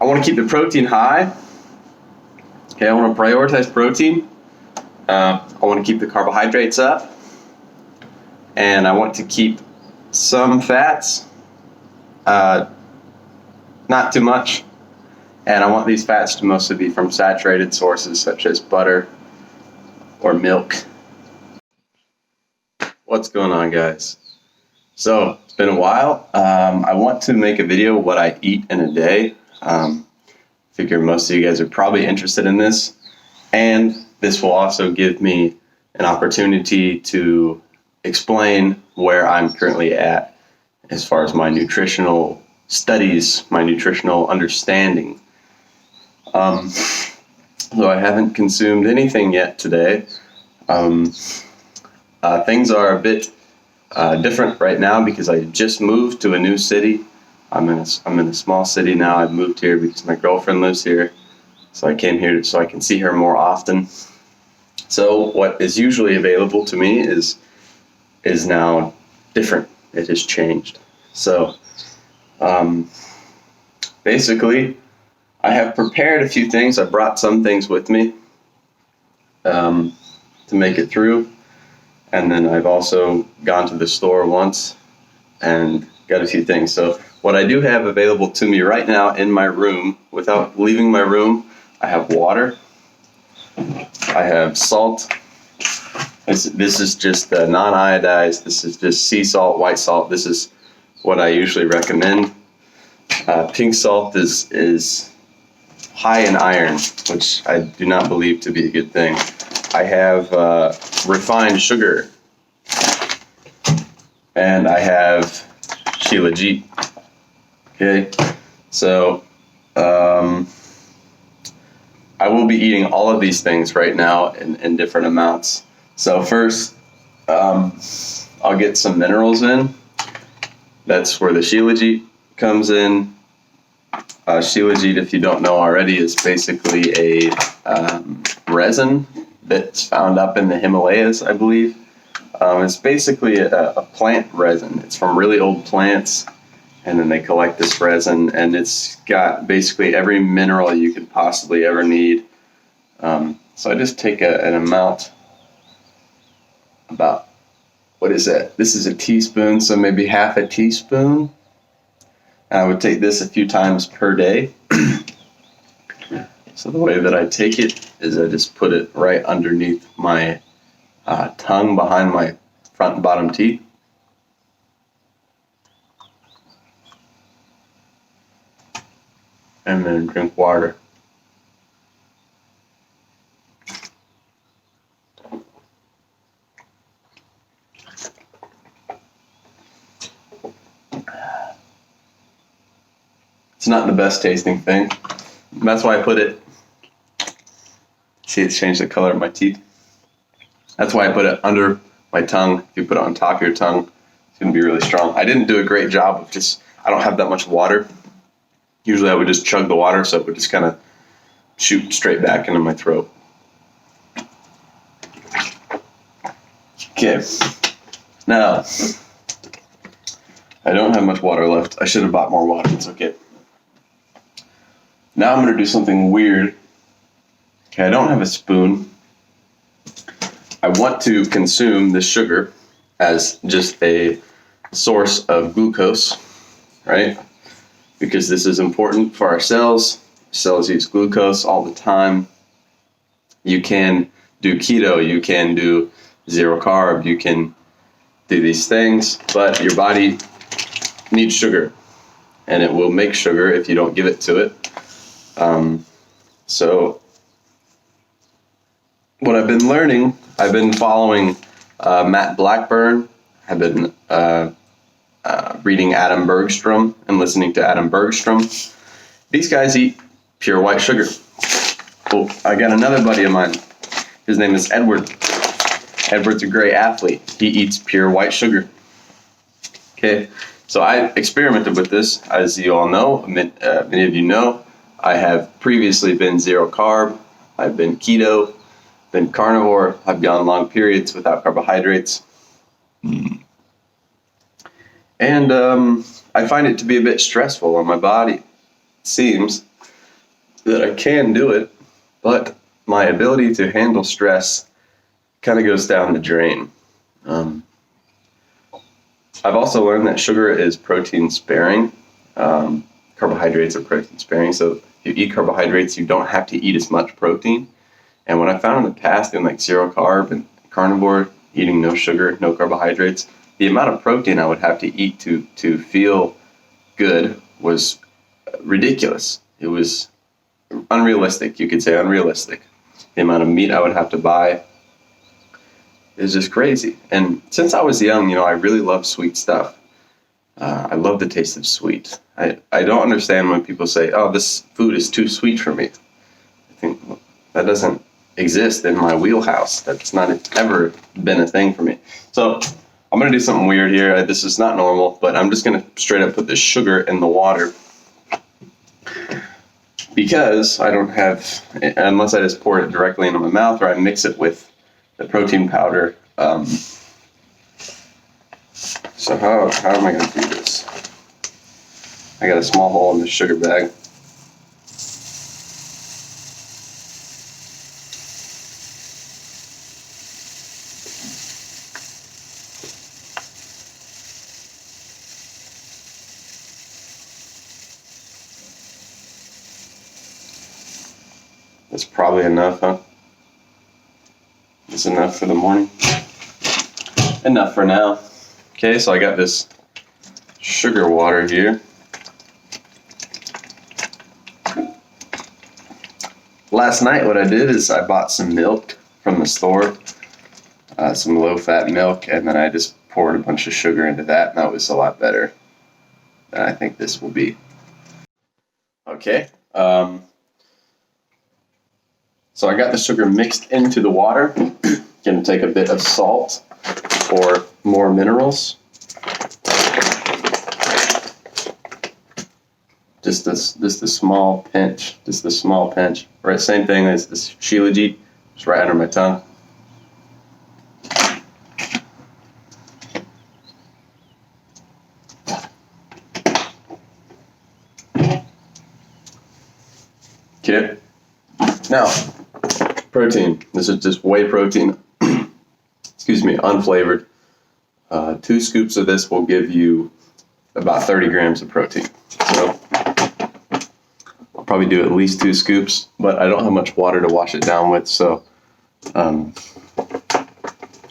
I want to keep the protein high. Okay, I want to prioritize protein. I want to keep the carbohydrates up. And I want to keep some fats, not too much. And I want these fats to mostly be from saturated sources such as butter or milk. What's going on, guys? So it's been a while. I want to make a video what I eat in a day. Figure most of you guys are probably interested in this, and this will also give me an opportunity to explain where I'm currently at as far as my nutritional studies, my nutritional understanding. Though I haven't consumed anything yet today, things are a bit different right now because I just moved to a new city. I'm in a small city now. I've moved here because my girlfriend lives here, so I came here so I can see her more often. So what is usually available to me is now different. It has changed. So basically, I have prepared a few things. I brought some things with me to make it through. And then I've also gone to the store once and got a few things. So what I do have available to me right now in my room, without leaving my room, I have water. I have salt. This is just non-iodized. This is just sea salt, white salt. This is what I usually recommend. Pink salt is high in iron, which I do not believe to be a good thing. I have refined sugar, and I have Shilajit. Okay, so I will be eating all of these things right now in different amounts. So first, I'll get some minerals in. That's where the Shilajit comes in. Shilajit, if you don't know already, is basically a resin that's found up in the Himalayas, I believe. It's basically a plant resin. It's from really old plants, and then they collect this resin, and it's got basically every mineral you could possibly ever need. So I just take an amount, about, what is that? This is a teaspoon, so maybe half a teaspoon. And I would take this a few times per day. So the way that I take it is I just put it right underneath my tongue, behind my front and bottom teeth. And then drink water. It's not the best tasting thing. That's why I put it. See, it's changed the color of my teeth. That's why I put it under my tongue. If you put it on top of your tongue, it's going to be really strong. I didn't do a great job of I don't have that much water. Usually I would just chug the water, so it would just kind of shoot straight back into my throat. Okay. Now, I don't have much water left. I should have bought more water. It's okay. Now I'm going to do something weird. Okay, I don't have a spoon. I want to consume the sugar as just a source of glucose, right? Because this is important for our cells. Cells use glucose all the time. You can do keto, you can do zero carb, you can do these things, but your body needs sugar, and it will make sugar if you don't give it to it. So what I've been learning, I've been following Matt Blackburn. I've been reading Adam Bergstrom and listening to Adam Bergstrom. These guys eat pure white sugar. Oh, I got another buddy of mine. His name is Edward. Edward's a great athlete. He eats pure white sugar. Okay, so I experimented with this. As you all know, many of you know, I have previously been zero carb. I've been keto, been carnivore. I've gone long periods without carbohydrates. And I find it to be a bit stressful on my body, it seems. that I can do it, but my ability to handle stress kind of goes down the drain. I've also learned that sugar is protein sparing. Carbohydrates are protein sparing. So if you eat carbohydrates, you don't have to eat as much protein. And what I found in the past in like zero carb and carnivore, eating no sugar, no carbohydrates, the amount of protein I would have to eat to feel good was ridiculous. It was unrealistic, you could say unrealistic. The amount of meat I would have to buy is just crazy. And since I was young, I really love sweet stuff. I love the taste of sweet. I don't understand when people say, oh, this food is too sweet for me. I think that doesn't exist in my wheelhouse. That's not ever been a thing for me. So I'm going to do something weird here. This is not normal, but I'm just going to straight up put the sugar in the water because I don't have, unless I just pour it directly into my mouth or I mix it with the protein powder. So how am I going to do this? I got a small hole in the sugar bag. That's probably enough, huh? It's enough for the morning. Enough for now. Okay, so I got this sugar water here. Last night what I did is I bought some milk from the store, some low-fat milk, and then I just poured a bunch of sugar into that, and that was a lot better than I think this will be. Okay, so I got the sugar mixed into the water. Gonna take a bit of salt for more minerals. Just a small pinch. Just a small pinch. Right, same thing as this Shilajit, just right under my tongue. Okay. Now, protein. This is just whey protein. Excuse me, unflavored. 2 scoops of this will give you about 30 grams of protein. So I'll probably do at least 2 scoops, but I don't have much water to wash it down with, so kind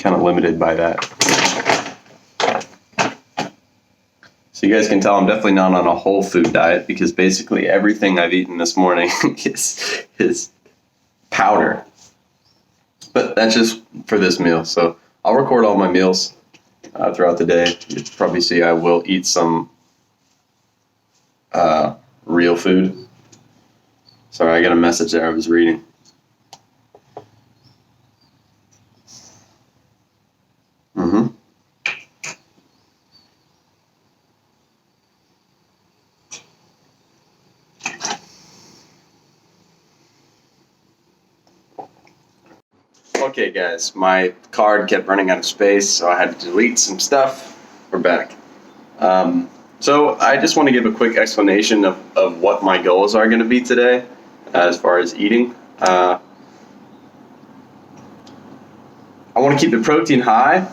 of limited by that. So you guys can tell I'm definitely not on a whole food diet because basically everything I've eaten this morning is powder. But that's just for this meal. So I'll record all my meals throughout the day. You'll probably see I will eat some real food. Sorry, I got a message there I was reading. Okay guys, my card kept running out of space, so I had to delete some stuff. We're back. So I just want to give a quick explanation of what my goals are going to be today as far as eating. I want to keep the protein high.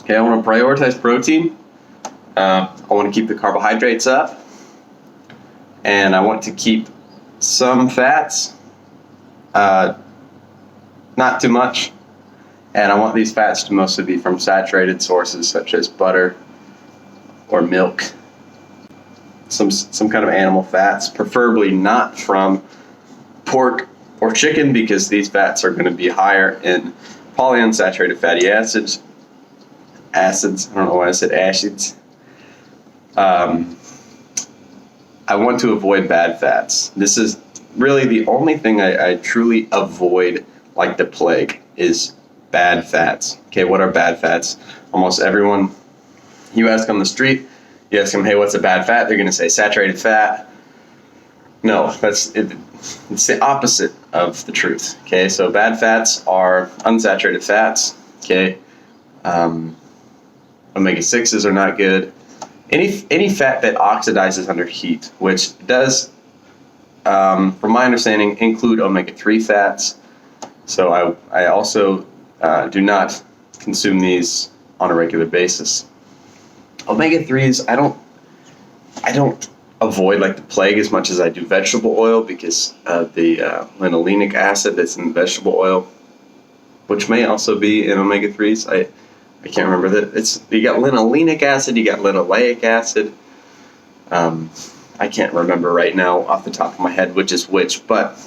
Okay, I want to prioritize protein. I want to keep the carbohydrates up. And I want to keep some fats. Not too much, and I want these fats to mostly be from saturated sources such as butter or milk, some kind of animal fats, preferably not from pork or chicken because these fats are going to be higher in polyunsaturated fatty acids. I don't know why I said acids. I want to avoid bad fats. This is really the only thing I truly avoid like the plague is bad fats. Okay, what are bad fats? Almost everyone, you ask on the street, you ask them, hey, what's a bad fat? They're going to say saturated fat. No, it's the opposite of the truth. Okay, so bad fats are unsaturated fats. Okay, omega-6s are not good. Any fat that oxidizes under heat, which does from my understanding, include omega-3 fats. So I also do not consume these on a regular basis. Omega-3s, I don't avoid like the plague as much as I do vegetable oil because of the linolenic acid that's in vegetable oil, which may also be in omega-3s. I can't remember that. You got linolenic acid, you got linoleic acid. I can't remember right now off the top of my head which is which, but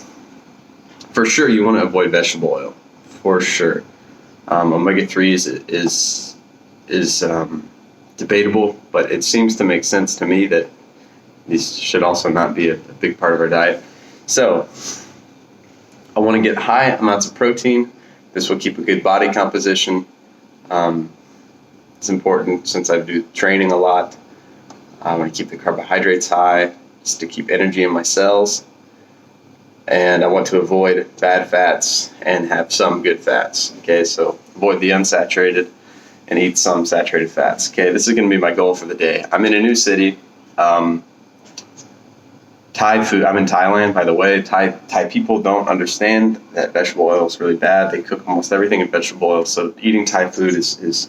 for sure you want to avoid vegetable oil, for sure. Omega-3s is debatable, but it seems to make sense to me that these should also not be a big part of our diet. So I want to get high amounts of protein. This will keep a good body composition. It's important since I do training a lot. I want to keep the carbohydrates high just to keep energy in my cells. And I want to avoid bad fats and have some good fats. Okay, so avoid the unsaturated and eat some saturated fats. Okay, this is going to be my goal for the day. I'm in a new city. Thai food. I'm in Thailand, by the way. Thai people don't understand that vegetable oil is really bad. They cook almost everything in vegetable oil, so eating Thai food is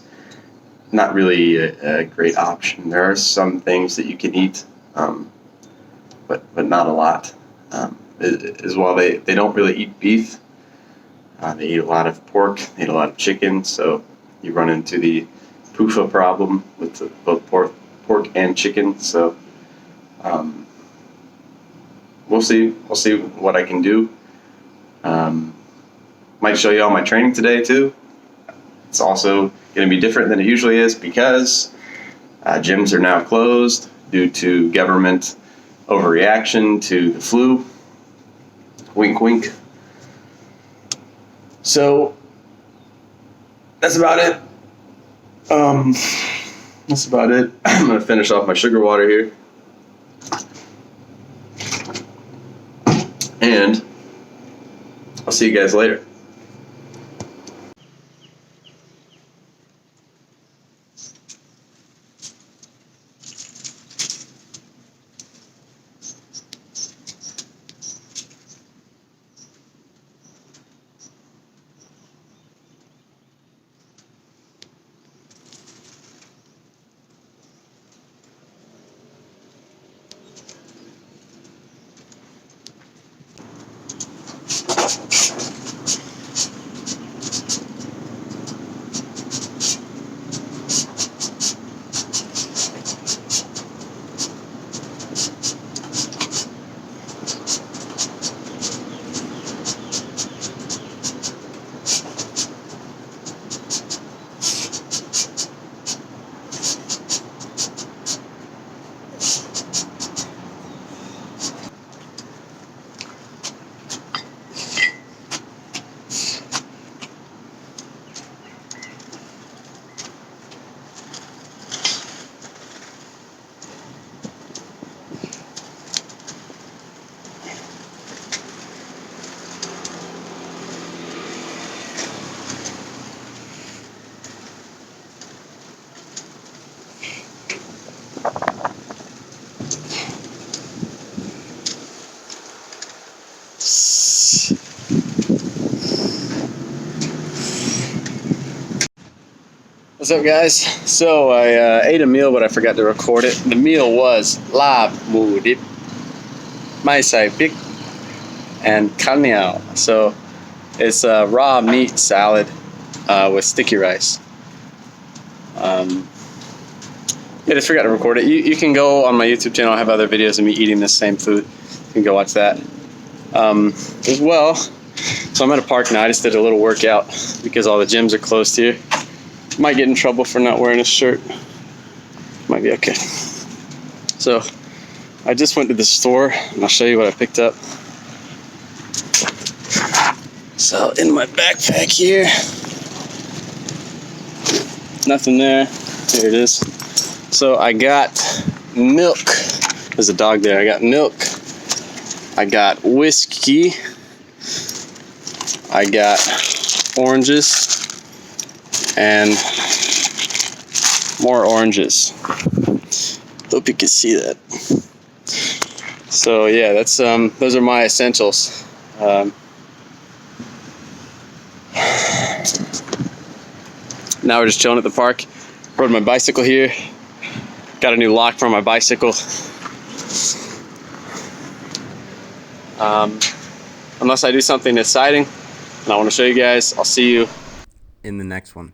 not really a great option. There are some things that you can eat, but not a lot. As well, they don't really eat beef. They eat a lot of pork. They eat a lot of chicken. So you run into the PUFA problem with both pork and chicken. So we'll see what I can do. Might show you all my training today too. It's also going to be different than it usually is because gyms are now closed due to government overreaction to the flu. Wink, wink. So that's about it. That's about it. I'm going to finish off my sugar water here. And I'll see you guys later. What's up, guys? So I ate a meal, but I forgot to record it. The meal was lab mu dip, mai sai pik, and kanyao. So it's a raw meat salad with sticky rice. I just forgot to record it. You can go on my YouTube channel. I have other videos of me eating this same food. You can go watch that as well. So I'm at a park now. I just did a little workout because all the gyms are closed here. Might get in trouble for not wearing a shirt. Might be okay. So I just went to the store and I'll show you what I picked up. So in my backpack here, nothing there. Here it is. So I got milk. There's a dog there. I got milk. I got whiskey. I got oranges. And more oranges. Hope you can see that. So yeah, that's those are my essentials. Now we're just chilling at the park. Rode my bicycle here. Got a new lock for my bicycle. Unless I do something exciting and I want to show you guys, I'll see you in the next one.